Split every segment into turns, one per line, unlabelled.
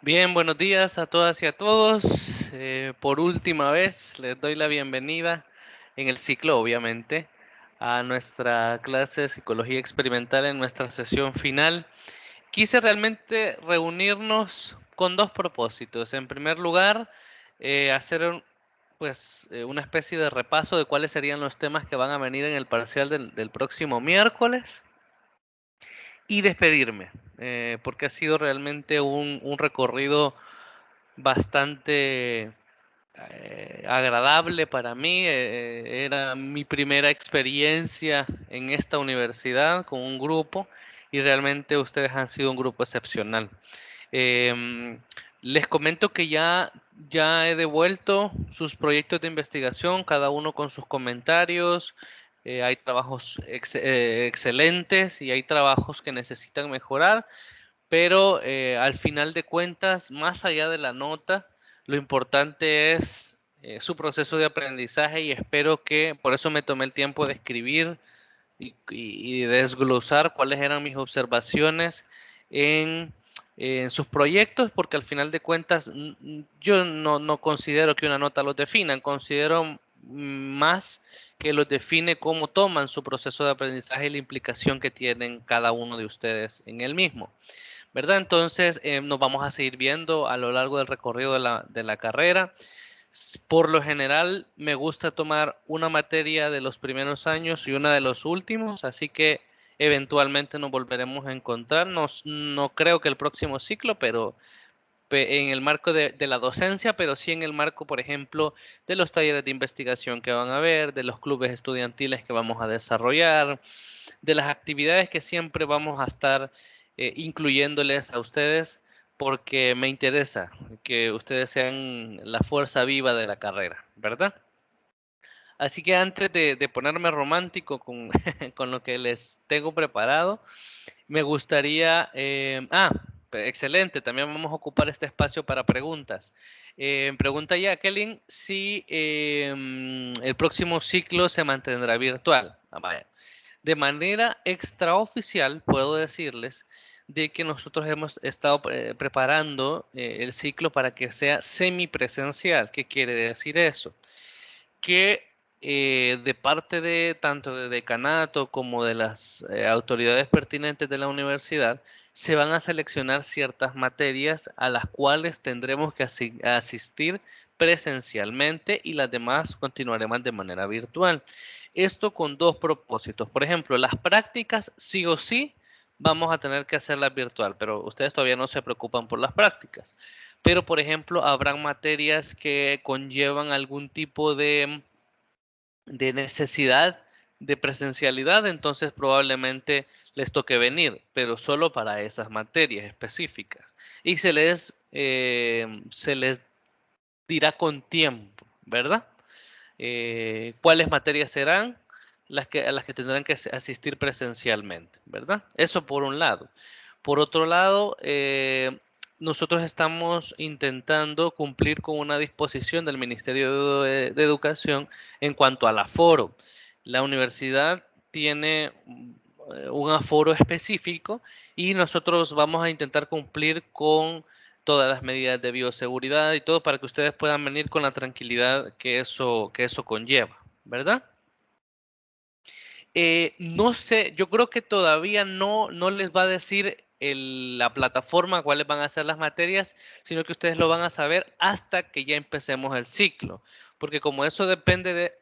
Bien, buenos días a todas y a todos. Por última vez les doy la bienvenida en el ciclo, obviamente, a nuestra clase de psicología experimental en nuestra sesión final. Quise realmente reunirnos con dos propósitos. En primer lugar, hacer una especie de repaso de cuáles serían los temas que van a venir en el parcial del próximo miércoles y despedirme, porque ha sido realmente un recorrido bastante agradable para mí. Era mi primera experiencia en esta universidad con un grupo y realmente ustedes han sido un grupo excepcional. Em, Les comento que ya he devuelto sus proyectos de investigación, cada uno con sus comentarios. Hay trabajos excelentes y hay trabajos que necesitan mejorar, pero al final de cuentas, más allá de la nota, lo importante es su proceso de aprendizaje y espero que, por eso me tomé el tiempo de escribir y desglosar cuáles eran mis observaciones en, en sus proyectos, porque al final de cuentas yo no considero que una nota los defina, considero más que los define cómo toman su proceso de aprendizaje y la implicación que tienen cada uno de ustedes en el mismo. ¿Verdad? Entonces, nos vamos a seguir viendo a lo largo del recorrido de la carrera. Por lo general, me gusta tomar una materia de los primeros años y una de los últimos, así que eventualmente nos volveremos a encontrar. No creo que el próximo ciclo, pero en el marco de la docencia, pero sí en el marco, por ejemplo, de los talleres de investigación que van a haber, de los clubes estudiantiles que vamos a desarrollar, de las actividades que siempre vamos a estar incluyéndoles a ustedes, porque me interesa que ustedes sean la fuerza viva de la carrera, ¿verdad? Así que antes de ponerme romántico con, con lo que les tengo preparado, me gustaría... excelente, también vamos a ocupar este espacio para preguntas. Pregunta Jacqueline si el próximo ciclo se mantendrá virtual. Vaya. De manera extraoficial, puedo decirles de que nosotros hemos estado preparando el ciclo para que sea semipresencial. ¿Qué quiere decir eso? Que de parte de tanto de decanato como de las autoridades pertinentes de la universidad, se van a seleccionar ciertas materias a las cuales tendremos que asistir presencialmente y las demás continuaremos de manera virtual. Esto con dos propósitos. Por ejemplo, las prácticas sí o sí vamos a tener que hacerlas virtual, pero ustedes todavía no se preocupan por las prácticas. Pero, por ejemplo, habrán materias que conllevan algún tipo de necesidad de presencialidad, entonces probablemente les toque venir, pero solo para esas materias específicas. Y se les dirá con tiempo, ¿verdad? ¿Cuáles materias serán a las que tendrán que asistir presencialmente, ¿verdad? Eso por un lado. Por otro lado, nosotros estamos intentando cumplir con una disposición del Ministerio de Educación en cuanto al aforo. La universidad tiene un aforo específico y nosotros vamos a intentar cumplir con todas las medidas de bioseguridad y todo para que ustedes puedan venir con la tranquilidad que eso conlleva, ¿verdad? No sé, yo creo que todavía no les va a decir la plataforma cuáles van a ser las materias, sino que ustedes lo van a saber hasta que ya empecemos el ciclo, porque como eso depende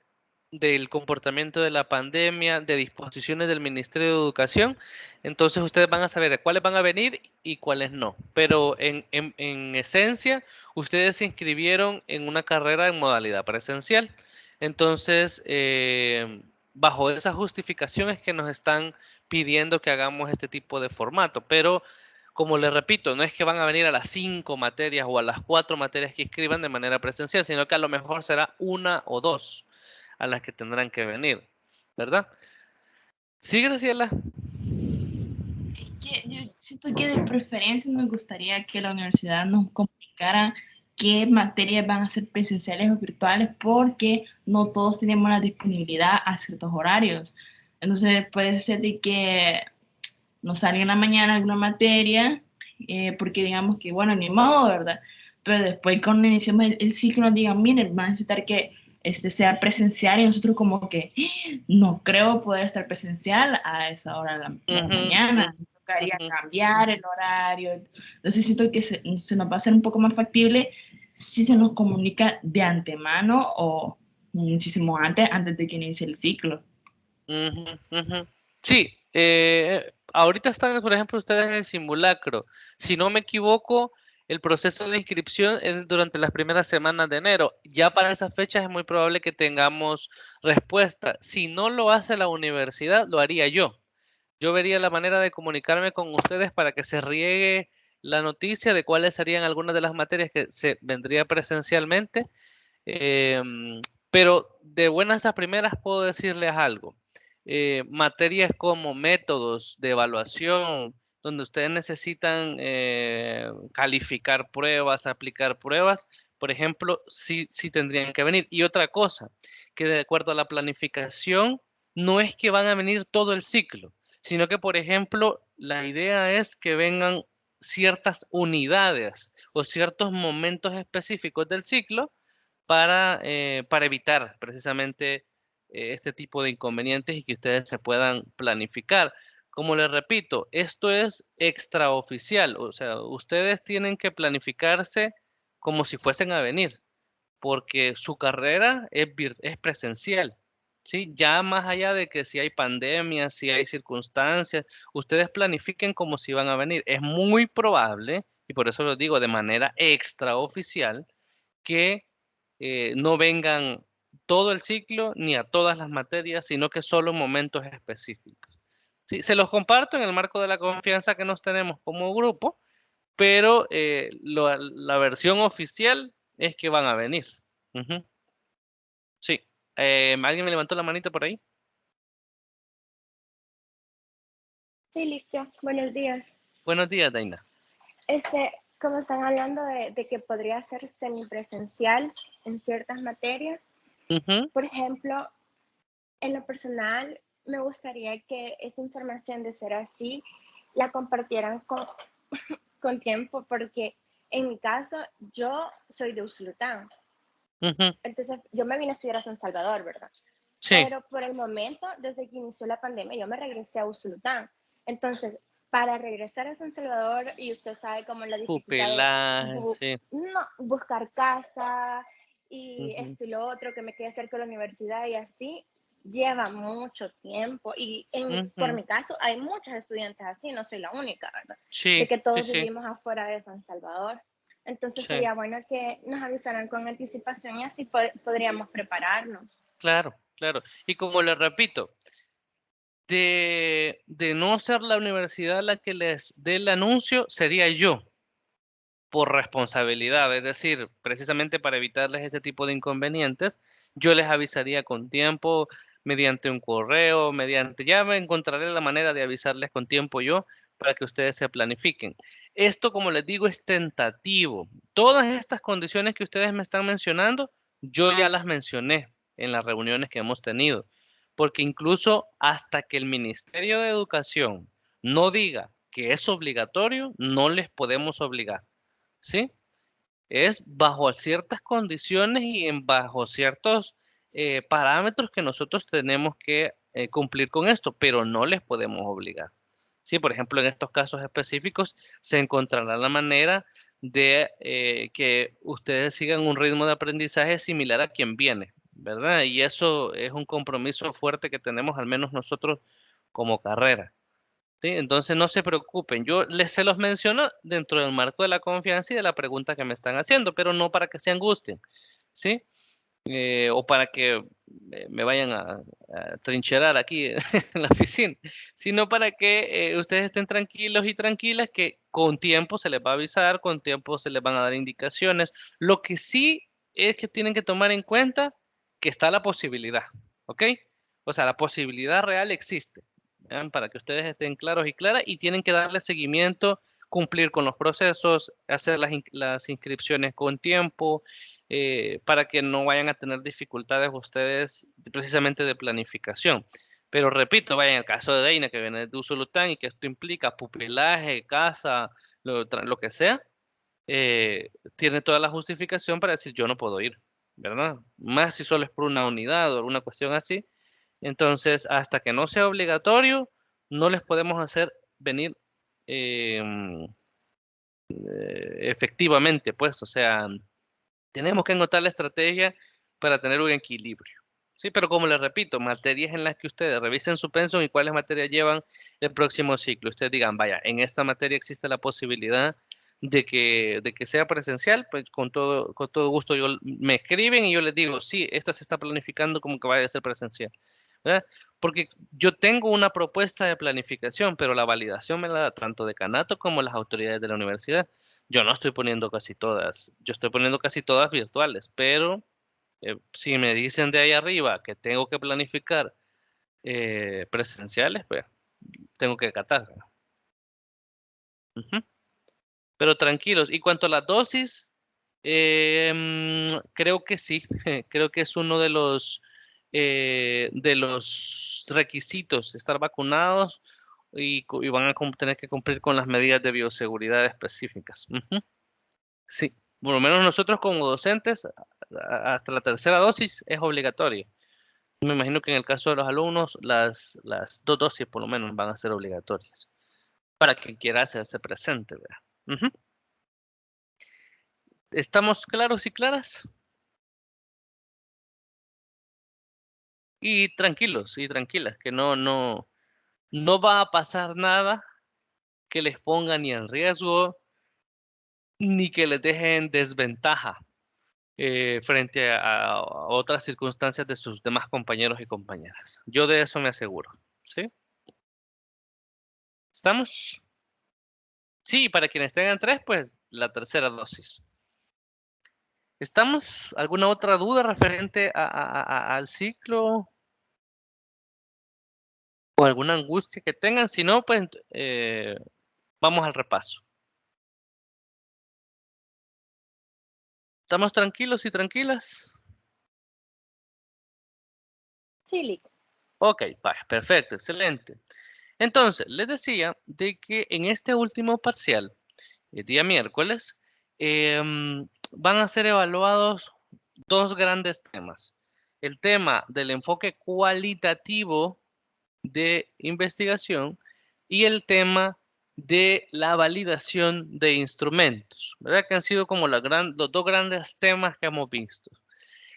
del comportamiento de la pandemia, de disposiciones del Ministerio de Educación, entonces ustedes van a saber cuáles van a venir y cuáles no. Pero en esencia, ustedes se inscribieron en una carrera en modalidad presencial. Entonces, bajo esas justificaciones que nos están pidiendo que hagamos este tipo de formato, pero como les repito, no es que van a venir a las 5 materias o a las 4 materias que escriban de manera presencial, sino que a lo mejor será una o dos a las que tendrán que venir, ¿verdad? Sí, Graciela.
Es que yo siento que de preferencia nos gustaría que la universidad nos comunicara qué materias van a ser presenciales o virtuales porque no todos tenemos la disponibilidad a ciertos horarios. Entonces puede ser de que nos salga en la mañana alguna materia porque digamos que, bueno, ni modo, ¿verdad? Pero después cuando iniciamos el ciclo nos digan, miren, van a necesitar que sea presencial y nosotros como que no creo poder estar presencial a esa hora de la mañana, tocaría cambiar el horario, entonces siento que se nos va a hacer un poco más factible si se nos comunica de antemano o muchísimo antes de que inicie el ciclo.
Ujú, ujú. Sí, ahorita están, por ejemplo, ustedes en el simulacro. Si no me equivoco, el proceso de inscripción es durante las primeras semanas de enero. Ya para esas fechas es muy probable que tengamos respuesta. Si no lo hace la universidad, lo haría yo. Yo vería la manera de comunicarme con ustedes para que se riegue la noticia de cuáles serían algunas de las materias que se vendría presencialmente. Em, pero de buenas a primeras puedo decirles algo. Materias como métodos de evaluación, donde ustedes necesitan calificar pruebas, aplicar pruebas, por ejemplo, sí, sí tendrían que venir. Y otra cosa, que de acuerdo a la planificación, no es que van a venir todo el ciclo, sino que, por ejemplo, la idea es que vengan ciertas unidades o ciertos momentos específicos del ciclo para evitar precisamente este tipo de inconvenientes y que ustedes se puedan planificar. Como les repito, esto es extraoficial, o sea, ustedes tienen que planificarse como si fuesen a venir, porque su carrera es presencial. ¿Sí? Ya más allá de que si hay pandemia, si hay circunstancias, ustedes planifiquen como si van a venir. Es muy probable, y por eso lo digo de manera extraoficial, que no vengan todo el ciclo ni a todas las materias, sino que solo en momentos específicos. Sí, se los comparto en el marco de la confianza que nos tenemos como grupo, pero la versión oficial es que van a venir. Ujú. Sí. ¿Alguien me levantó la manita por ahí?
Sí, listo. Buenos días.
Buenos días, Daina.
Como están hablando de que podría ser semipresencial en ciertas materias,
Ujú,
por ejemplo, en lo personal, me gustaría que esa información de ser así la compartieran con tiempo, porque en mi caso, yo soy de Usulután.
ujú.
Entonces, yo me vine a estudiar a San Salvador, ¿verdad?
Sí,
Pero por el momento, desde que inició la pandemia, yo me regresé a Usulután. Entonces, para regresar a San Salvador, y usted sabe cómo la dificultad de
pupilaje, sí.
no, buscar casa y
Ujú,
esto y lo otro, que me quede cerca de la universidad y así, lleva mucho tiempo. Y por
ujú.
mi caso, hay muchos estudiantes así, no soy la única, ¿verdad? De
Sí,
que
sí,
todos
sí,
vivimos afuera de San Salvador. Entonces
sí,
sería bueno que nos avisaran con anticipación y así podríamos prepararnos.
claro, claro. Y como le repito, de no ser la universidad la que les dé el anuncio, sería yo, por responsabilidad. Es decir, precisamente para evitarles este tipo de inconvenientes, yo les avisaría con tiempo, mediante un correo, ya me encontraré la manera de avisarles con tiempo yo para que ustedes se planifiquen. Esto, como les digo, es tentativo. Todas estas condiciones que ustedes me están mencionando, yo ya las mencioné en las reuniones que hemos tenido, porque incluso hasta que el Ministerio de Educación no diga que es obligatorio, no les podemos obligar. ¿Sí? Es bajo ciertas condiciones y bajo ciertos parámetros que nosotros tenemos que cumplir con esto, pero no les podemos obligar. Sí, por ejemplo, en estos casos específicos se encontrará la manera de que ustedes sigan un ritmo de aprendizaje similar a quien viene, ¿verdad? Y eso es un compromiso fuerte que tenemos, al menos nosotros como carrera. ¿Sí? Entonces no se preocupen, se los menciono dentro del marco de la confianza y de la pregunta que me están haciendo, pero no para que se angustien, ¿sí? O para que me vayan a trincherar aquí en la oficina, sino para que ustedes estén tranquilos y tranquilas que con tiempo se les va a avisar, con tiempo se les van a dar indicaciones. Lo que sí es que tienen que tomar en cuenta que está la posibilidad, ¿ok? O sea, la posibilidad real existe, ¿vean? Para que ustedes estén claros y claras y tienen que darle seguimiento, cumplir con los procesos, hacer las inscripciones con tiempo, para que no vayan a tener dificultades ustedes precisamente de planificación. Pero repito, vaya, en el caso de Deina, que viene de Usulután y que esto implica pupilaje, casa, lo que sea, tiene toda la justificación para decir yo no puedo ir, ¿verdad? Más si solo es por una unidad o alguna cuestión así. Entonces, hasta que no sea obligatorio, no les podemos hacer venir eh, efectivamente, pues, o sea, tenemos que encontrar la estrategia para tener un equilibrio. Sí, pero como les repito, materias en las que ustedes revisen su pensum y cuáles materias llevan el próximo ciclo. Ustedes digan, vaya, en esta materia existe la posibilidad de que sea presencial, pues con todo gusto me escriben y yo les digo, sí, esta se está planificando como que vaya a ser presencial. ¿Verdad? Porque yo tengo una propuesta de planificación, pero la validación me la da tanto decanato como las autoridades de la universidad. Yo no estoy poniendo casi todas, yo estoy poniendo casi todas virtuales, pero si me dicen de ahí arriba que tengo que planificar presenciales, pues tengo que acatar. Ujú. Pero tranquilos. Y cuanto a las dosis, creo que sí, creo que es uno de los requisitos, estar vacunados y van a tener que cumplir con las medidas de bioseguridad específicas. Ujú. Sí, por lo menos nosotros como docentes, hasta la tercera dosis es obligatoria. Me imagino que en el caso de los alumnos, las dos dosis por lo menos van a ser obligatorias para quien quiera hacerse presente, ¿verdad? Ujú. ¿Estamos claros y claras? Y tranquilos y tranquilas, que no va a pasar nada que les ponga ni en riesgo ni que les deje en desventaja frente a otras circunstancias de sus demás compañeros y compañeras. Yo de eso me aseguro, ¿sí? ¿Estamos? Sí, para quienes tengan tres, pues la tercera dosis. ¿Estamos? ¿Alguna otra duda referente al ciclo o alguna angustia que tengan? Si no, pues vamos al repaso. ¿Estamos tranquilos y tranquilas?
Sí, Lick.
Ok, perfecto, excelente. Entonces, les decía de que en este último parcial, el día miércoles, van a ser evaluados dos grandes temas. El tema del enfoque cualitativo de investigación y el tema de la validación de instrumentos, ¿verdad? Que han sido como los dos grandes temas que hemos visto.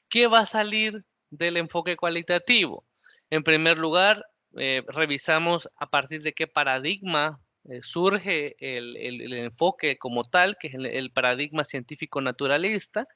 ¿Qué va a salir del enfoque cualitativo? En primer lugar, revisamos a partir de qué paradigma surge el enfoque como tal, que es el paradigma científico naturalista,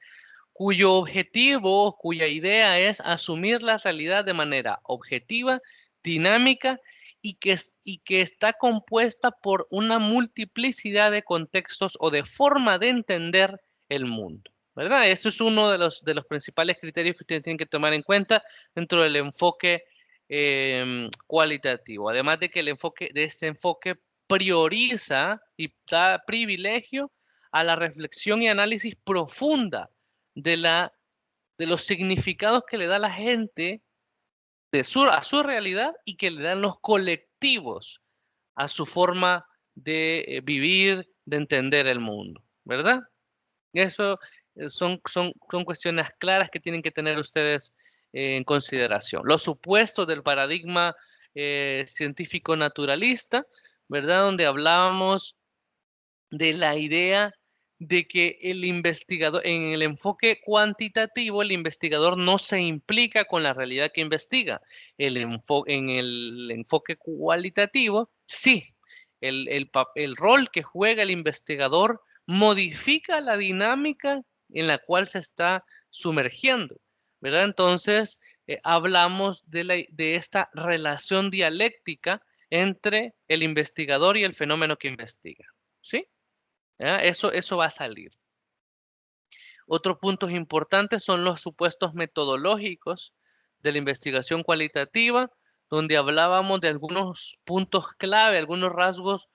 cuyo objetivo, cuya idea es asumir la realidad de manera objetiva, dinámica y que está compuesta por una multiplicidad de contextos o de forma de entender el mundo, ¿verdad? Eso es uno de los principales criterios que ustedes tienen que tomar en cuenta dentro del enfoque cualitativo. Además de que este enfoque prioriza y da privilegio a la reflexión y análisis profunda de los significados que le da la gente a su realidad y que le dan los colectivos a su forma de vivir, de entender el mundo, ¿verdad? Eso son cuestiones claras que tienen que tener ustedes en consideración. Los supuestos del paradigma científico naturalista, ¿verdad? Donde hablábamos de la idea de que el investigador, en el enfoque cuantitativo, el investigador no se implica con la realidad que investiga. En el enfoque cualitativo, sí, el rol que juega el investigador modifica la dinámica en la cual se está sumergiendo, ¿verdad? Entonces, hablamos de esta relación dialéctica entre el investigador y el fenómeno que investiga, ¿sí? Eso va a salir. Otros puntos importantes son los supuestos metodológicos de la investigación cualitativa, donde hablábamos de algunos puntos clave, algunos rasgos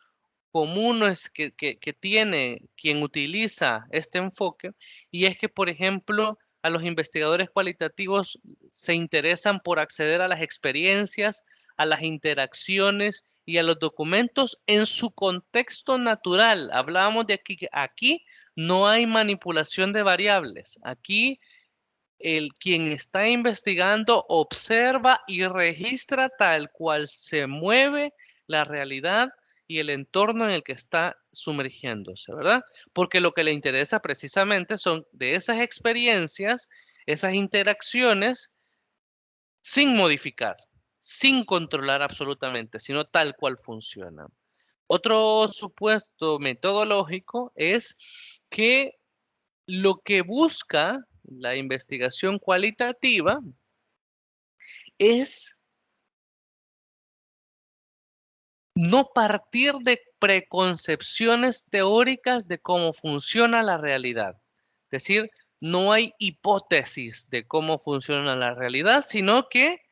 comunes que tiene quien utiliza este enfoque, y es que, por ejemplo, a los investigadores cualitativos se interesan por acceder a las experiencias, a las interacciones y a los documentos en su contexto natural. Hablábamos de aquí, aquí no hay manipulación de variables. Aquí quien está investigando observa y registra tal cual se mueve la realidad y el entorno en el que está sumergiéndose, ¿verdad? Porque lo que le interesa precisamente son de esas experiencias, esas interacciones, sin modificar, sin controlar absolutamente, sino tal cual funciona. Otro supuesto metodológico es que lo que busca la investigación cualitativa es no partir de preconcepciones teóricas de cómo funciona la realidad. Es decir, no hay hipótesis de cómo funciona la realidad, sino que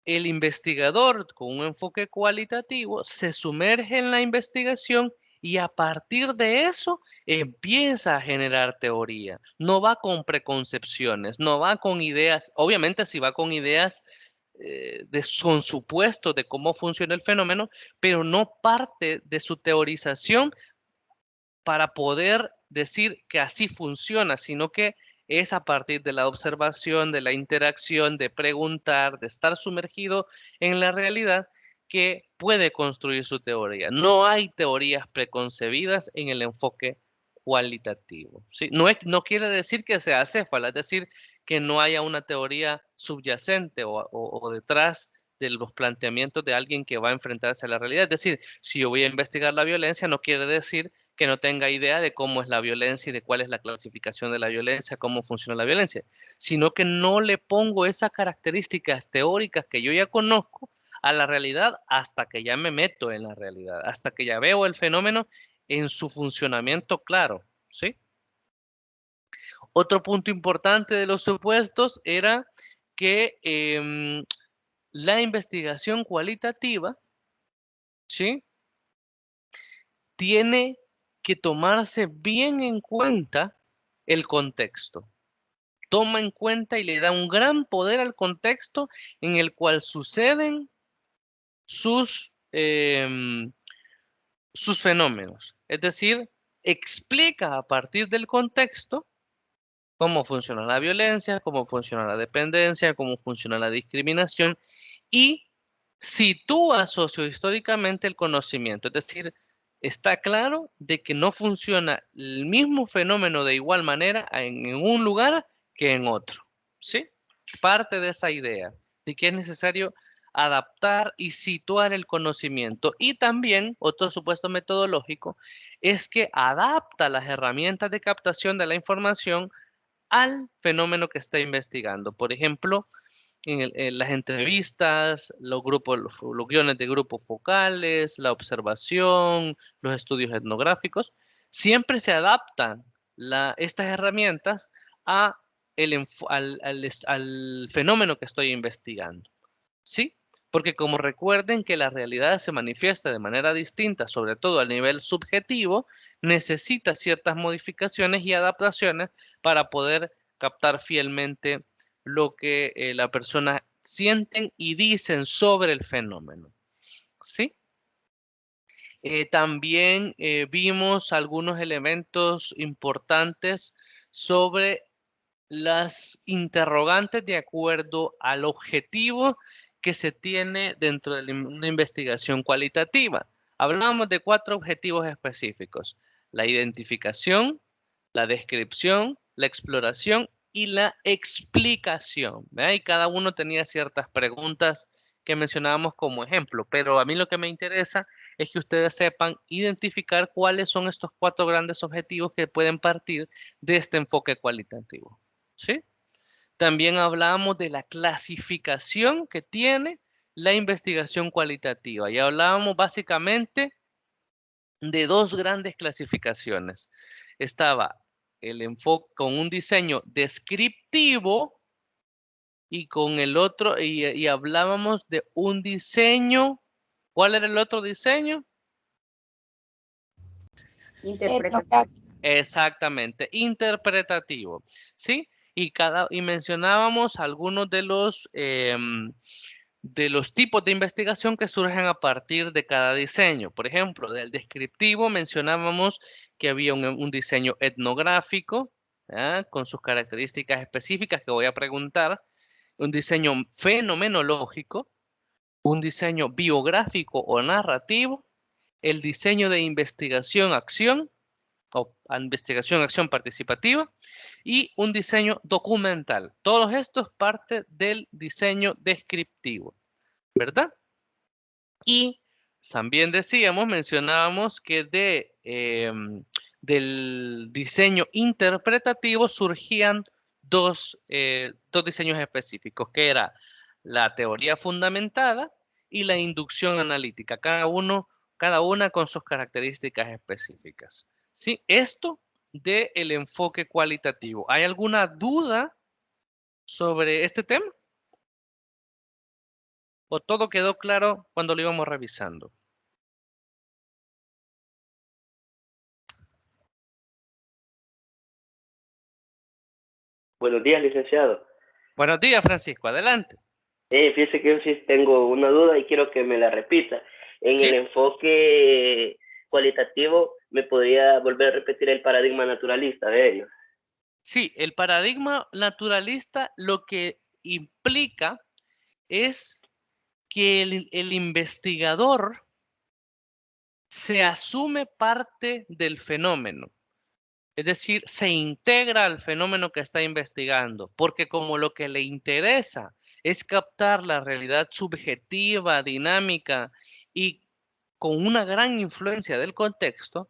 el investigador con un enfoque cualitativo se sumerge en la investigación y a partir de eso empieza a generar teoría. No va con preconcepciones, no va con ideas, obviamente si va con ideas con supuestos de cómo funciona el fenómeno, pero no parte de su teorización para poder decir que así funciona, sino que es a partir de la observación, de la interacción, de preguntar, de estar sumergido en la realidad que puede construir su teoría. No hay teorías preconcebidas en el enfoque cualitativo, ¿sí? No quiere decir que sea acéfala, es decir, que no haya una teoría subyacente o detrás de los planteamientos de alguien que va a enfrentarse a la realidad. Es decir, si yo voy a investigar la violencia, no quiere decir que no tenga idea de cómo es la violencia y de cuál es la clasificación de la violencia, cómo funciona la violencia, sino que no le pongo esas características teóricas que yo ya conozco a la realidad hasta que ya me meto en la realidad, hasta que ya veo el fenómeno en su funcionamiento claro, ¿sí? Otro punto importante de los supuestos era que la investigación cualitativa, ¿sí?, tiene que tomarse bien en cuenta el contexto. Toma en cuenta y le da un gran poder al contexto en el cual suceden sus fenómenos. Es decir, explica a partir del contexto cómo funciona la violencia, cómo funciona la dependencia, cómo funciona la discriminación y sitúa sociohistóricamente el conocimiento. Es decir, está claro de que no funciona el mismo fenómeno de igual manera en un lugar que en otro, ¿sí? Parte de esa idea de que es necesario adaptar y situar el conocimiento. Y también, otro supuesto metodológico, es que adapta las herramientas de captación de la información al fenómeno que está investigando. Por ejemplo, en las entrevistas, los guiones de grupos focales, la observación, los estudios etnográficos, siempre se adaptan estas herramientas a al fenómeno que estoy investigando. ¿Sí? Porque como recuerden que la realidad se manifiesta de manera distinta, sobre todo a nivel subjetivo, necesita ciertas modificaciones y adaptaciones para poder captar fielmente lo que la persona sienten y dicen sobre el fenómeno. ¿Sí? También vimos algunos elementos importantes sobre las interrogantes de acuerdo al objetivo que se tiene dentro de una investigación cualitativa. Hablamos de 4 objetivos específicos: la identificación, la descripción, la exploración y la explicación. ¿Verdad? Y cada uno tenía ciertas preguntas que mencionábamos como ejemplo, pero a mí lo que me interesa es que ustedes sepan identificar cuáles son estos 4 grandes objetivos que pueden partir de este enfoque cualitativo. ¿Sí? También hablamos de la clasificación que tiene la investigación cualitativa y hablábamos básicamente de 2 grandes clasificaciones. Estaba el enfoque con un diseño descriptivo y con el otro, y hablábamos de un diseño. ¿Cuál era el otro diseño?
Interpretativo.
Exactamente, interpretativo, ¿sí? Y mencionábamos algunos de los de los tipos de investigación que surgen a partir de cada diseño. Por ejemplo, del descriptivo mencionábamos que había un diseño etnográfico, con sus características específicas que voy a preguntar, un diseño fenomenológico, un diseño biográfico o narrativo, el diseño de investigación-acción o investigación-acción participativa y un diseño documental. Todos estos parte del diseño descriptivo, ¿verdad? Y también mencionábamos que del diseño interpretativo surgían dos diseños específicos, que era la teoría fundamentada y la inducción analítica, cada una con sus características específicas. ¿Sí? Esto del enfoque cualitativo. ¿Hay alguna duda sobre este tema? ¿O todo quedó claro cuando lo íbamos revisando?
Buenos días, licenciado.
Buenos días, Francisco. Adelante.
Fíjese que yo sí tengo una duda y quiero que me la repita. En
¿Sí?
el enfoque cualitativo, ¿me podría volver a repetir el paradigma naturalista de ellos?
Sí, el paradigma naturalista lo que implica es que el investigador se asume parte del fenómeno. Es decir, se integra al fenómeno que está investigando, porque como lo que le interesa es captar la realidad subjetiva, dinámica y con una gran influencia del contexto,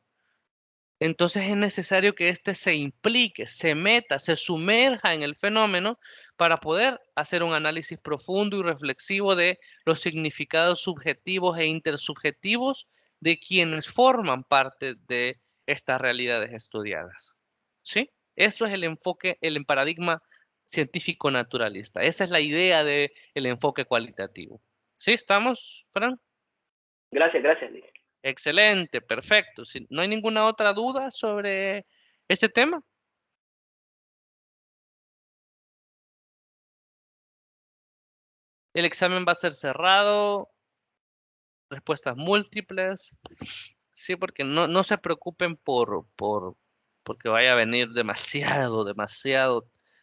entonces es necesario que éste se implique, se meta, se sumerja en el fenómeno para poder hacer un análisis profundo y reflexivo de los significados subjetivos e intersubjetivos de quienes forman parte de estas realidades estudiadas. ¿Sí? Eso es el enfoque, el paradigma científico naturalista. Esa es la idea del enfoque cualitativo. ¿Sí? ¿Estamos, Fran?
Gracias, Liz.
Excelente, perfecto. Si no hay ninguna otra duda sobre este tema. El examen va a ser cerrado, respuestas múltiples. Sí, porque no se preocupen porque vaya a venir demasiado.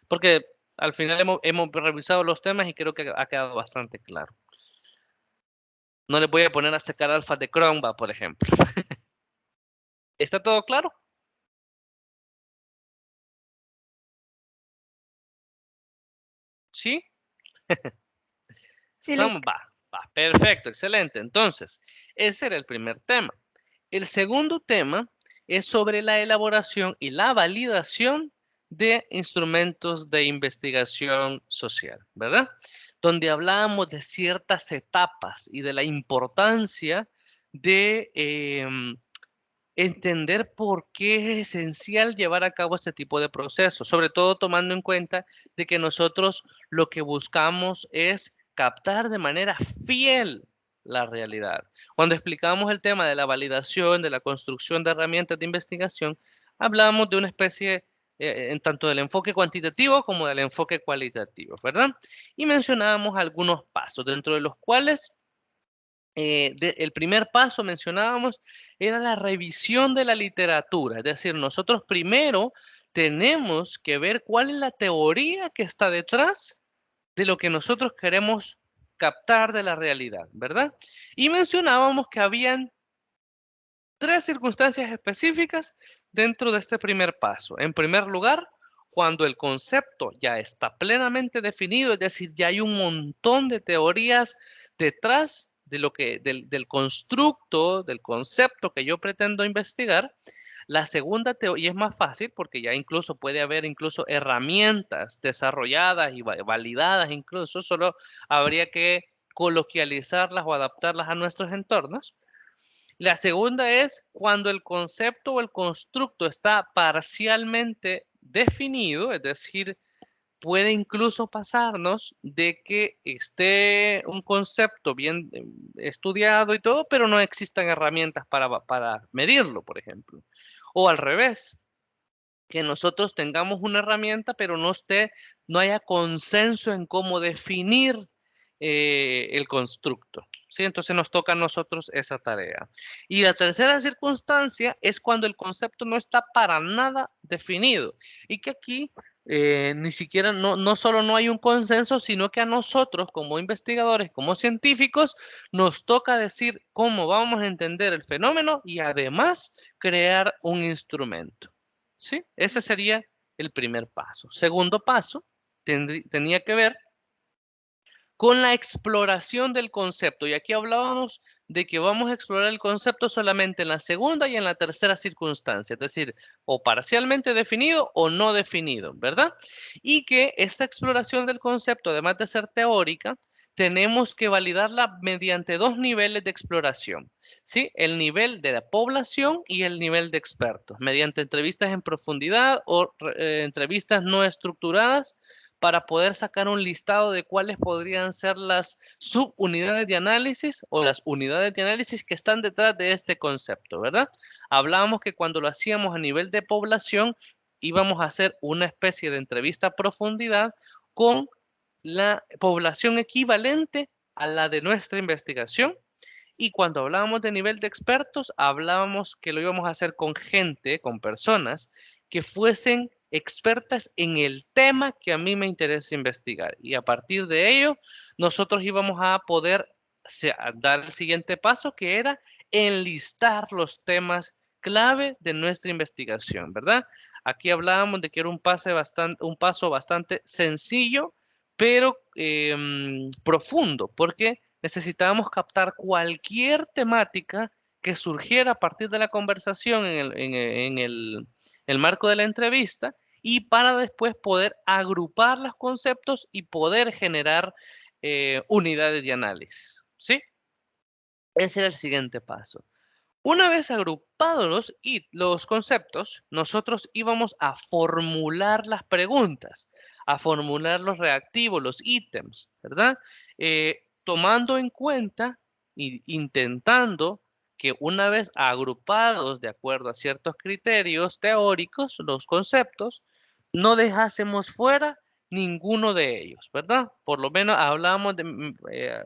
Porque al final hemos revisado los temas y creo que ha quedado bastante claro. No les voy a poner a sacar alfa de Cronbach, por ejemplo. ¿Está todo claro? ¿Sí?
Sí,
Va, perfecto, excelente. Entonces, ese era el primer tema. El segundo tema es sobre la elaboración y la validación de instrumentos de investigación social, ¿verdad? Donde hablábamos de ciertas etapas y de la importancia de entender por qué es esencial llevar a cabo este tipo de procesos, sobre todo tomando en cuenta de que nosotros lo que buscamos es captar de manera fiel la realidad. Cuando explicamos el tema de la validación, de la construcción de herramientas de investigación, hablamos de una especie en tanto del enfoque cuantitativo como del enfoque cualitativo, ¿verdad? Y mencionábamos algunos pasos, dentro de los cuales el primer paso mencionábamos era la revisión de la literatura, es decir, nosotros primero tenemos que ver cuál es la teoría que está detrás de lo que nosotros queremos captar de la realidad, ¿verdad? Y mencionábamos que habían tres circunstancias específicas dentro de este primer paso. En primer lugar, cuando el concepto ya está plenamente definido, es decir, ya hay un montón de teorías detrás de del constructo, del concepto que yo pretendo investigar. La segunda teoría es más fácil porque ya incluso puede haber incluso herramientas desarrolladas y validadas incluso, solo habría que coloquializarlas o adaptarlas a nuestros entornos. La segunda es cuando el concepto o el constructo está parcialmente definido, es decir, puede incluso pasarnos de que esté un concepto bien estudiado y todo, pero no existan herramientas para medirlo, por ejemplo. O al revés, que nosotros tengamos una herramienta, pero no haya consenso en cómo definir el constructo. ¿Sí? Entonces nos toca a nosotros esa tarea. Y la tercera circunstancia es cuando el concepto no está para nada definido. Y que aquí ni siquiera, no solo no hay un consenso, sino que a nosotros como investigadores, como científicos, nos toca decir cómo vamos a entender el fenómeno y además crear un instrumento. ¿Sí? Ese sería el primer paso. Segundo paso tenía que ver con la exploración del concepto. Y aquí hablábamos de que vamos a explorar el concepto solamente en la segunda y en la tercera circunstancia, es decir, o parcialmente definido o no definido, ¿verdad? Y que esta exploración del concepto, además de ser teórica, tenemos que validarla mediante dos niveles de exploración, ¿sí? El nivel de la población y el nivel de expertos, mediante entrevistas en profundidad o entrevistas no estructuradas, para poder sacar un listado de cuáles podrían ser las subunidades de análisis o las unidades de análisis que están detrás de este concepto, ¿verdad? Hablábamos que cuando lo hacíamos a nivel de población, íbamos a hacer una especie de entrevista a profundidad con la población equivalente a la de nuestra investigación. Y cuando hablábamos de nivel de expertos, hablábamos que lo íbamos a hacer con gente, con personas que fuesen expertas en el tema que a mí me interesa investigar. Y a partir de ello, nosotros íbamos a poder dar el siguiente paso, que era enlistar los temas clave de nuestra investigación, ¿verdad? Aquí hablábamos de que era un paso bastante sencillo, pero profundo, porque necesitábamos captar cualquier temática que surgiera a partir de la conversación en el marco de la entrevista y para después poder agrupar los conceptos y poder generar unidades de análisis, ¿sí? Ese era el siguiente paso. Una vez agrupados los conceptos, nosotros íbamos a formular las preguntas, a formular los reactivos, los ítems, ¿verdad? Tomando en cuenta e intentando que una vez agrupados de acuerdo a ciertos criterios teóricos, los conceptos, no dejásemos fuera ninguno de ellos, ¿verdad? Por lo menos hablábamos de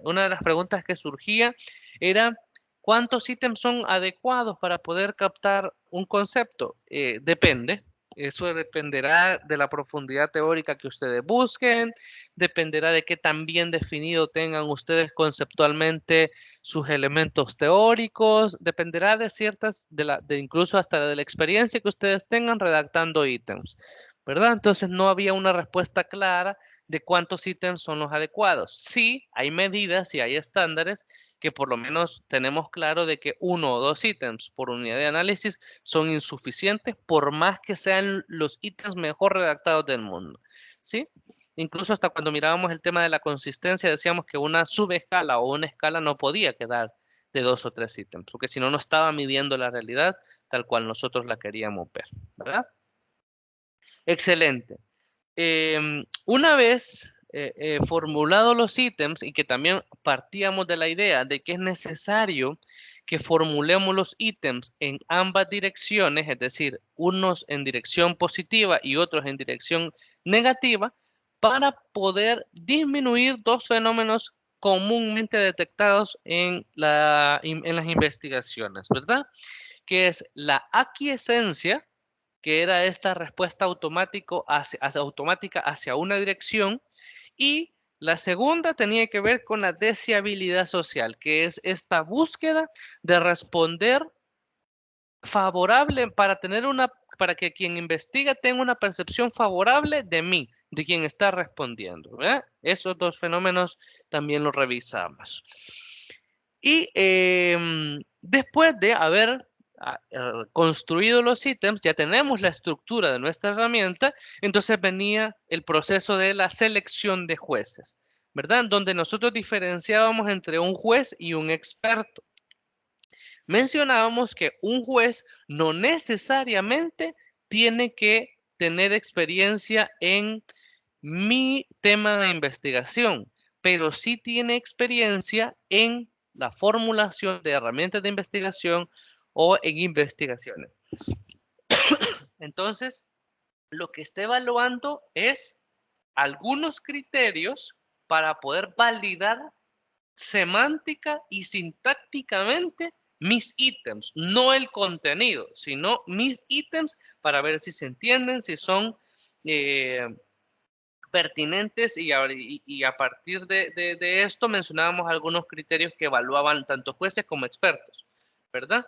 una de las preguntas que surgía era ¿cuántos ítems son adecuados para poder captar un concepto? Depende. Eso dependerá de la profundidad teórica que ustedes busquen, dependerá de qué tan bien definido tengan ustedes conceptualmente sus elementos teóricos, dependerá de incluso hasta de la experiencia que ustedes tengan redactando ítems, ¿verdad? Entonces no había una respuesta clara de cuántos ítems son los adecuados. Sí, hay medidas y hay estándares que por lo menos tenemos claro de que 1 o 2 ítems por unidad de análisis son insuficientes por más que sean los ítems mejor redactados del mundo, ¿sí? Incluso hasta cuando mirábamos el tema de la consistencia decíamos que una subescala o una escala no podía quedar de 2 o 3 ítems, porque si no, no estaba midiendo la realidad tal cual nosotros la queríamos ver, ¿verdad? Excelente. Una vez formulados los ítems y que también partíamos de la idea de que es necesario que formulemos los ítems en ambas direcciones, es decir, unos en dirección positiva y otros en dirección negativa, para poder disminuir dos fenómenos comúnmente detectados en las investigaciones, ¿verdad? Que es la aquiescencia, que era esta respuesta automática hacia una dirección, y la segunda tenía que ver con la deseabilidad social, que es esta búsqueda de responder favorable para que quien investiga tenga una percepción favorable de mí, de quien está respondiendo, ¿verdad? Esos dos fenómenos también los revisamos. Y después de haber construido los ítems, ya tenemos la estructura de nuestra herramienta, entonces venía el proceso de la selección de jueces, ¿verdad? Donde nosotros diferenciábamos entre un juez y un experto. Mencionábamos que un juez no necesariamente tiene que tener experiencia en mi tema de investigación, pero sí tiene experiencia en la formulación de herramientas de investigación o en investigaciones. Entonces, lo que está evaluando es algunos criterios para poder validar semántica y sintácticamente mis ítems, no el contenido, sino mis ítems para ver si se entienden, si son pertinentes y a partir de esto mencionábamos algunos criterios que evaluaban tanto jueces como expertos, ¿verdad?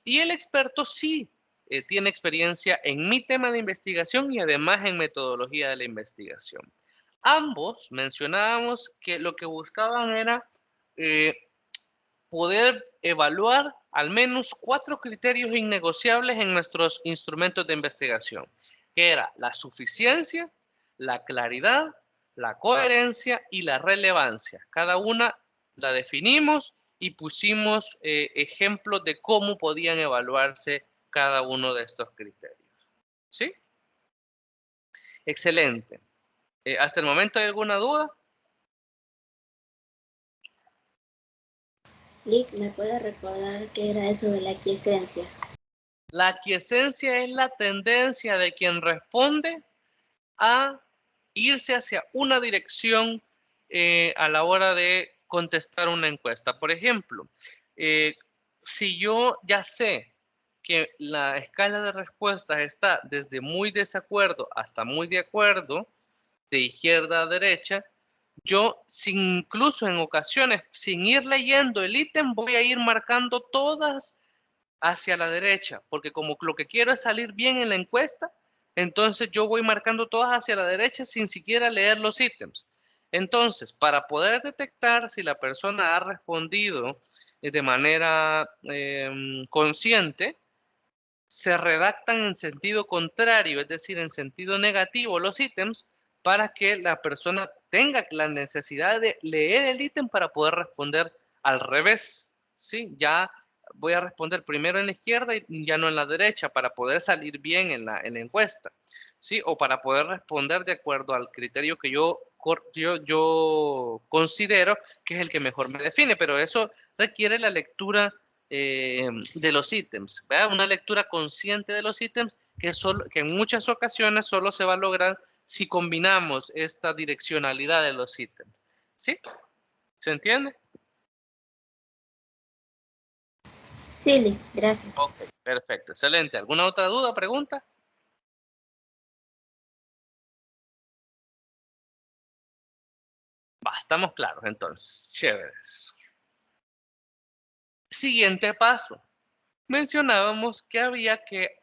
Y el experto sí tiene experiencia en mi tema de investigación y además en metodología de la investigación. Ambos mencionábamos que lo que buscaban era poder evaluar al menos 4 criterios innegociables en nuestros instrumentos de investigación, que era la suficiencia, la claridad, la coherencia y la relevancia. Cada una la definimos y pusimos ejemplos de cómo podían evaluarse cada uno de estos criterios. ¿Sí? Excelente. ¿Hasta el momento hay alguna duda?
Lick, ¿me puede recordar qué era eso de la aquiescencia?
La aquiescencia es la tendencia de quien responde a irse hacia una dirección a la hora de contestar una encuesta. Por ejemplo, si yo ya sé que la escala de respuestas está desde muy desacuerdo hasta muy de acuerdo, de izquierda a derecha, yo incluso en ocasiones, sin ir leyendo el ítem, voy a ir marcando todas hacia la derecha, porque como lo que quiero es salir bien en la encuesta, entonces yo voy marcando todas hacia la derecha sin siquiera leer los ítems. Entonces, para poder detectar si la persona ha respondido de manera consciente, se redactan en sentido contrario, es decir, en sentido negativo los ítems, para que la persona tenga la necesidad de leer el ítem para poder responder al revés, ¿sí? Ya voy a responder primero en la izquierda y ya no en la derecha para poder salir bien en la encuesta, ¿sí? O para poder responder de acuerdo al criterio que yo considero que es el que mejor me define, pero eso requiere la lectura de los ítems, ¿verdad? Una lectura consciente de los ítems que en muchas ocasiones solo se va a lograr si combinamos esta direccionalidad de los ítems. ¿Sí? ¿Se entiende?
Sí, Lick, gracias.
Ok, perfecto, excelente. ¿Alguna otra duda, pregunta? Va, estamos claros entonces. Chéveres. Siguiente paso. Mencionábamos que había que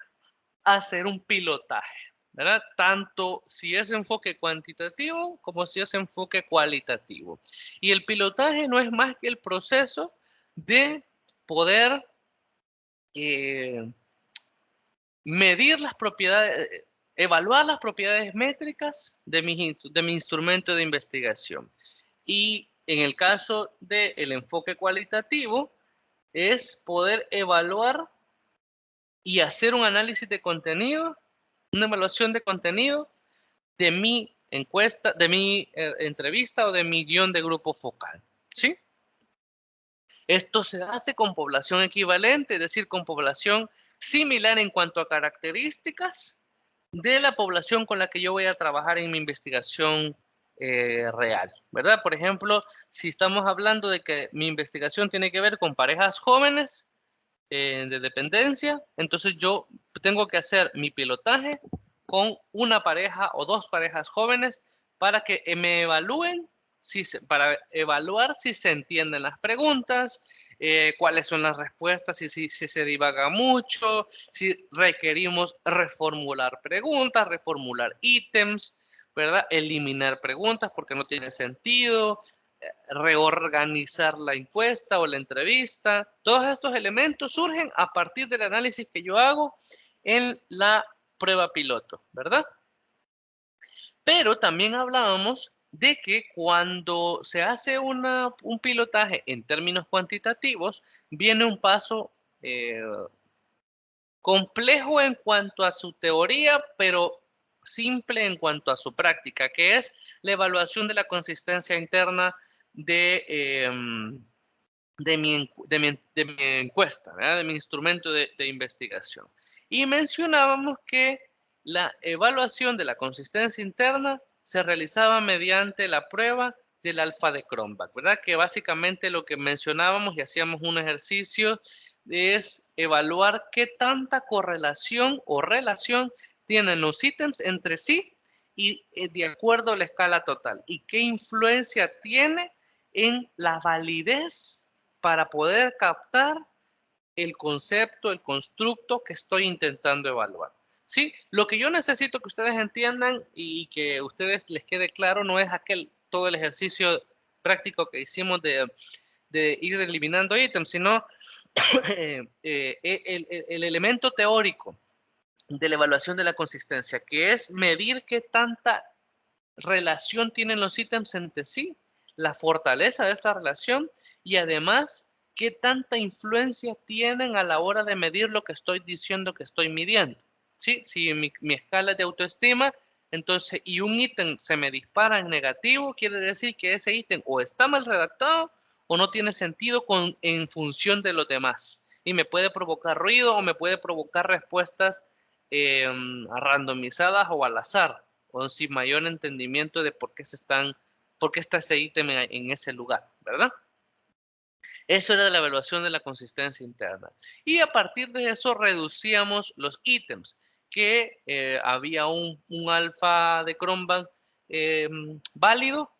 hacer un pilotaje, ¿verdad? Tanto si es enfoque cuantitativo como si es enfoque cualitativo. Y el pilotaje no es más que el proceso de poder medir las propiedades, evaluar las propiedades métricas de mi instrumento de investigación. Y en el caso del enfoque cualitativo, es poder evaluar y hacer un análisis de contenido, una evaluación de contenido de mi encuesta, de mi entrevista o de mi guión de grupo focal, ¿sí? Esto se hace con población equivalente, es decir, con población similar en cuanto a características de la población con la que yo voy a trabajar en mi investigación real, ¿verdad? Por ejemplo, si estamos hablando de que mi investigación tiene que ver con parejas jóvenes de dependencia, entonces yo tengo que hacer mi pilotaje con una pareja o 2 parejas jóvenes para que me evalúen, para evaluar si se entienden las preguntas, cuáles son las respuestas, si se divaga mucho, si requerimos reformular preguntas, reformular ítems, ¿verdad? Eliminar preguntas porque no tiene sentido, reorganizar la encuesta o la entrevista. Todos estos elementos surgen a partir del análisis que yo hago en la prueba piloto, ¿verdad? Pero también hablábamos de que cuando se hace un pilotaje en términos cuantitativos, viene un paso complejo en cuanto a su teoría, pero simple en cuanto a su práctica, que es la evaluación de la consistencia interna de mi encuesta, ¿verdad? De mi instrumento de investigación. Y mencionábamos que la evaluación de la consistencia interna se realizaba mediante la prueba del alfa de Cronbach, ¿verdad? Que básicamente lo que mencionábamos y hacíamos un ejercicio es evaluar qué tanta correlación o relación tienen los ítems entre sí y de acuerdo a la escala total y qué influencia tiene en la validez para poder captar el concepto, el constructo que estoy intentando evaluar. ¿Sí? Lo que yo necesito que ustedes entiendan y que a ustedes les quede claro no es todo el ejercicio práctico que hicimos de ir eliminando ítems, sino el elemento teórico de la evaluación de la consistencia, que es medir qué tanta relación tienen los ítems entre sí, la fortaleza de esta relación y además qué tanta influencia tienen a la hora de medir lo que estoy diciendo que estoy midiendo. ¿Sí? Si mi escala de autoestima, entonces, y un ítem se me dispara en negativo, quiere decir que ese ítem o está mal redactado o no tiene sentido en función de los demás. Y me puede provocar ruido o me puede provocar respuestas randomizadas o al azar, o sin mayor entendimiento de por qué está ese ítem en ese lugar, ¿verdad? Eso era la evaluación de la consistencia interna. Y a partir de eso reducíamos los ítems, que había un alfa de Cronbach válido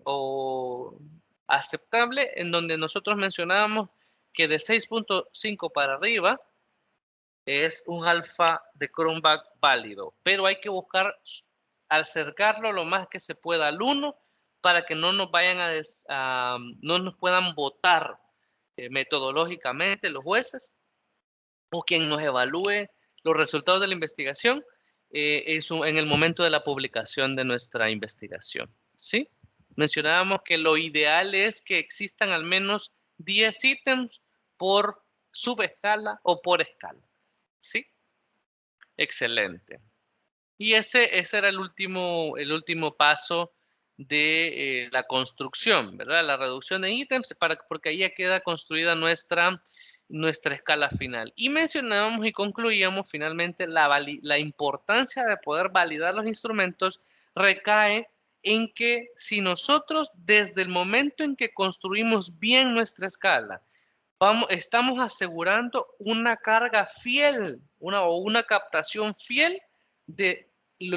o aceptable, en donde nosotros mencionábamos que de 6.5 para arriba es un alfa de Cronbach válido, pero hay que buscar acercarlo lo más que se pueda al 1 para que no nos vayan no nos puedan votar metodológicamente los jueces o quien nos evalúe los resultados de la investigación en el momento de la publicación de nuestra investigación. ¿Sí? Mencionábamos que lo ideal es que existan al menos 10 ítems por subescala o por escala. ¿Sí? Excelente. Y ese era el último paso de la construcción, ¿verdad? La reducción de ítems, porque ahí ya queda construida nuestra escala final. Y mencionábamos y concluíamos finalmente la importancia de poder validar los instrumentos recae en que si nosotros desde el momento en que construimos bien nuestra escala, estamos asegurando una carga fiel, una captación fiel del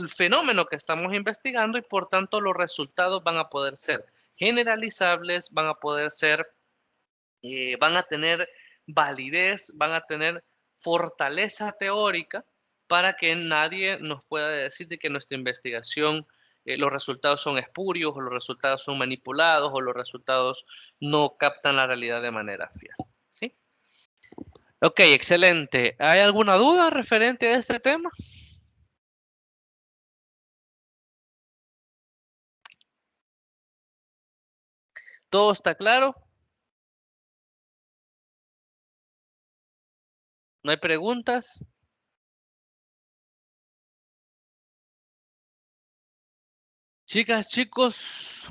fenómeno que estamos investigando y por tanto los resultados van a poder ser generalizables, van a tener validez, van a tener fortaleza teórica para que nadie nos pueda decir de que nuestra investigación, los resultados son espurios o los resultados son manipulados o los resultados no captan la realidad de manera fiel. ¿Sí? Ok, excelente. ¿Hay alguna duda referente a este tema? ¿Todo está claro? ¿No hay preguntas? Chicas, chicos.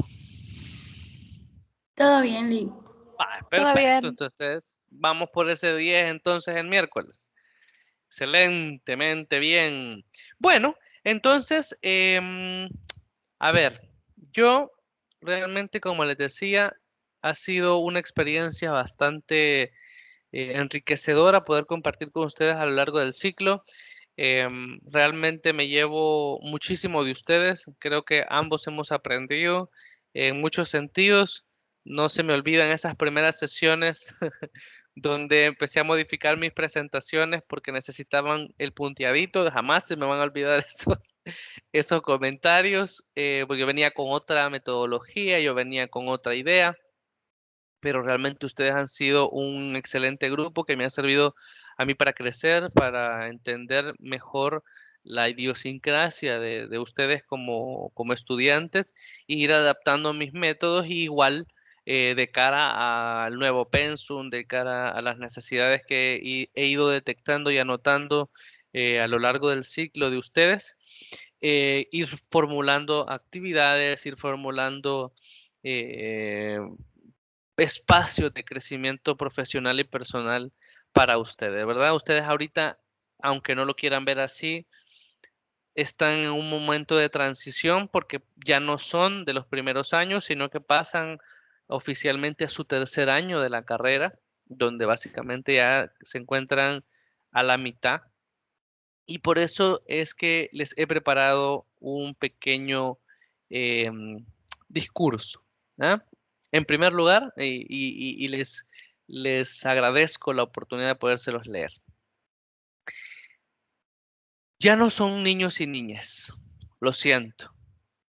Todo bien, Lee.
Perfecto, entonces vamos por ese 10 entonces el miércoles. Excelentemente bien. Bueno, entonces, a ver, yo realmente, como les decía, ha sido una experiencia bastante enriquecedora poder compartir con ustedes a lo largo del ciclo. Realmente me llevo muchísimo de ustedes. Creo que ambos hemos aprendido en muchos sentidos. No se me olvidan esas primeras sesiones donde empecé a modificar mis presentaciones porque necesitaban el punteadito. Jamás se me van a olvidar esos comentarios, porque yo venía con otra metodología, yo venía con otra idea, pero realmente ustedes han sido un excelente grupo que me ha servido a mí para crecer, para entender mejor la idiosincrasia de ustedes como estudiantes e ir adaptando mis métodos y igual de cara al nuevo pensum, de cara a las necesidades que he ido detectando y anotando a lo largo del ciclo de ustedes, ir formulando actividades, ir formulando espacios de crecimiento profesional y personal para ustedes, ¿verdad? Ustedes ahorita, aunque no lo quieran ver así, están en un momento de transición porque ya no son de los primeros años, sino que pasan oficialmente a su tercer año de la carrera, donde básicamente ya se encuentran a la mitad. Y por eso es que les he preparado un pequeño discurso. ¿Ah? En primer lugar, y les agradezco la oportunidad de podérselos leer. Ya no son niños y niñas. Lo siento.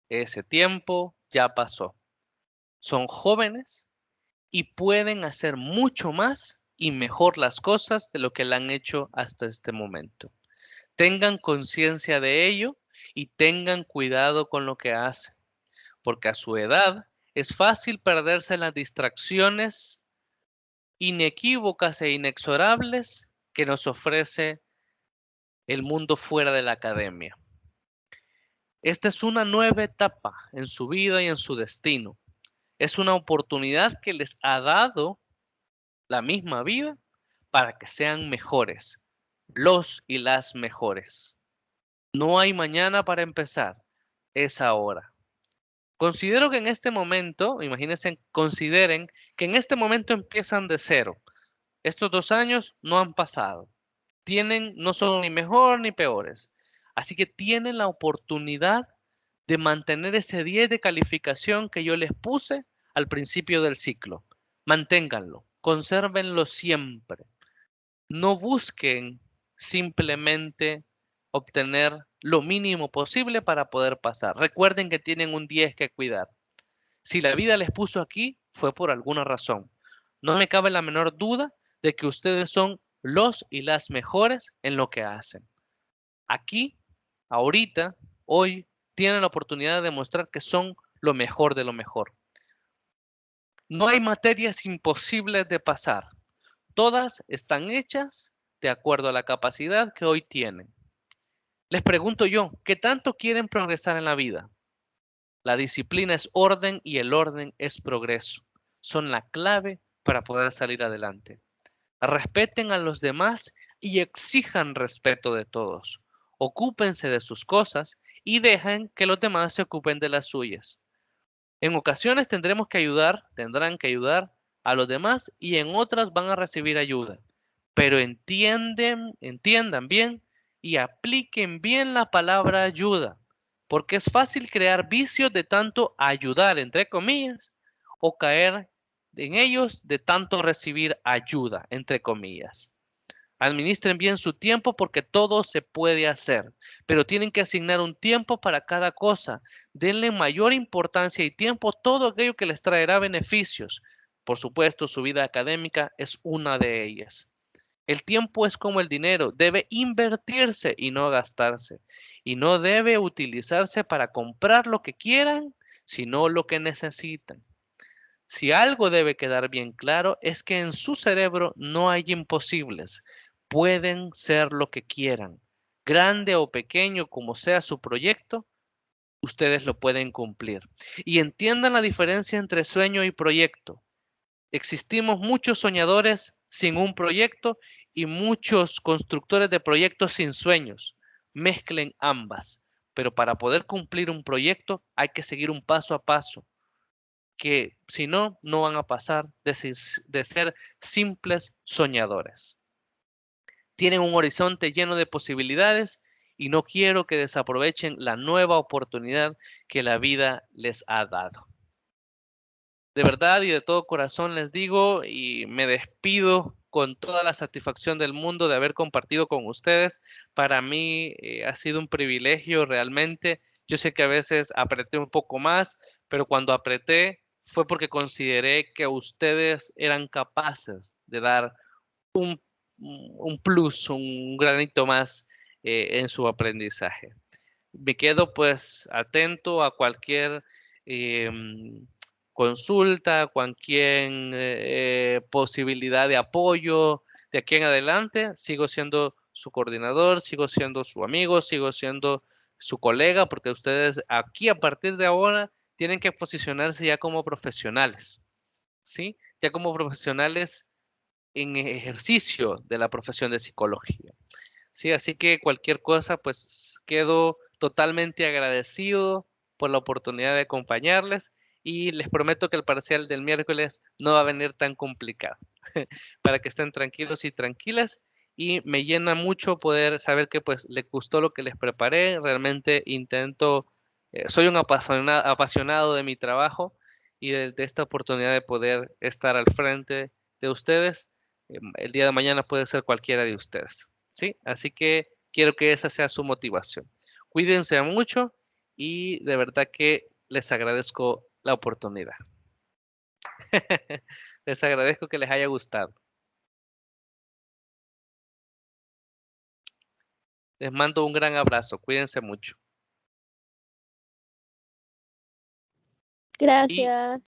Ese tiempo ya pasó. Son jóvenes y pueden hacer mucho más y mejor las cosas de lo que le han hecho hasta este momento. Tengan conciencia de ello y tengan cuidado con lo que hacen, porque a su edad es fácil perderse en las distracciones inequívocas e inexorables que nos ofrece el mundo fuera de la academia. Esta es una nueva etapa en su vida y en su destino. Es una oportunidad que les ha dado la misma vida para que sean mejores, los y las mejores. No hay mañana para empezar, es ahora. Considero que en este momento, imagínense, consideren que en este momento empiezan de cero. Estos 2 años no han pasado. No son ni mejor ni peores. Así que tienen la oportunidad de mantener ese 10 de calificación que yo les puse al principio del ciclo. Manténganlo, consérvenlo siempre. No busquen simplemente obtener lo mínimo posible para poder pasar. Recuerden que tienen un 10 que cuidar. Si la vida les puso aquí, fue por alguna razón. No me cabe la menor duda de que ustedes son los y las mejores en lo que hacen. Aquí, ahorita, hoy, tienen la oportunidad de demostrar que son lo mejor de lo mejor. No hay materias imposibles de pasar. Todas están hechas de acuerdo a la capacidad que hoy tienen. Les pregunto yo, ¿qué tanto quieren progresar en la vida? La disciplina es orden y el orden es progreso. Son la clave para poder salir adelante. Respeten a los demás y exijan respeto de todos. Ocúpense de sus cosas y dejen que los demás se ocupen de las suyas. En ocasiones tendrán que ayudar a los demás y en otras van a recibir ayuda. Pero entiendan bien y apliquen bien la palabra ayuda, porque es fácil crear vicios de tanto ayudar, entre comillas, o caer en ellos de tanto recibir ayuda, entre comillas. Administren bien su tiempo porque todo se puede hacer, pero tienen que asignar un tiempo para cada cosa. Denle mayor importancia y tiempo a todo aquello que les traerá beneficios. Por supuesto, su vida académica es una de ellas. El tiempo es como el dinero, debe invertirse y no gastarse. Y no debe utilizarse para comprar lo que quieran, sino lo que necesitan. Si algo debe quedar bien claro es que en su cerebro no hay imposibles. Pueden ser lo que quieran. Grande o pequeño como sea su proyecto, ustedes lo pueden cumplir. Y entiendan la diferencia entre sueño y proyecto. Existimos muchos soñadores sin un proyecto y muchos constructores de proyectos sin sueños. Mezclen ambas, pero para poder cumplir un proyecto hay que seguir un paso a paso, que si no, no van a pasar de ser simples soñadores. Tienen un horizonte lleno de posibilidades y no quiero que desaprovechen la nueva oportunidad que la vida les ha dado. De verdad y de todo corazón les digo y me despido con toda la satisfacción del mundo de haber compartido con ustedes. Para mí ha sido un privilegio realmente. Yo sé que a veces apreté un poco más, pero cuando apreté fue porque consideré que ustedes eran capaces de dar un plus, un granito más en su aprendizaje. Me quedo pues atento a cualquier consulta, cualquier posibilidad de apoyo. De aquí en adelante sigo siendo su coordinador, sigo siendo su amigo, sigo siendo su colega, porque ustedes aquí a partir de ahora tienen que posicionarse ya como profesionales, ¿sí? Ya como profesionales en ejercicio de la profesión de psicología. Sí, así que cualquier cosa, pues quedo totalmente agradecido por la oportunidad de acompañarles y les prometo que el parcial del miércoles no va a venir tan complicado para que estén tranquilos y tranquilas. Y me llena mucho poder saber que pues les gustó lo que les preparé. Realmente intento, soy un apasionado de mi trabajo y de esta oportunidad de poder estar al frente de ustedes. El día de mañana puede ser cualquiera de ustedes, ¿sí? Así que quiero que esa sea su motivación. Cuídense mucho y de verdad que les agradezco la oportunidad. Les agradezco que les haya gustado. Les mando un gran abrazo. Cuídense mucho. Y
Gracias.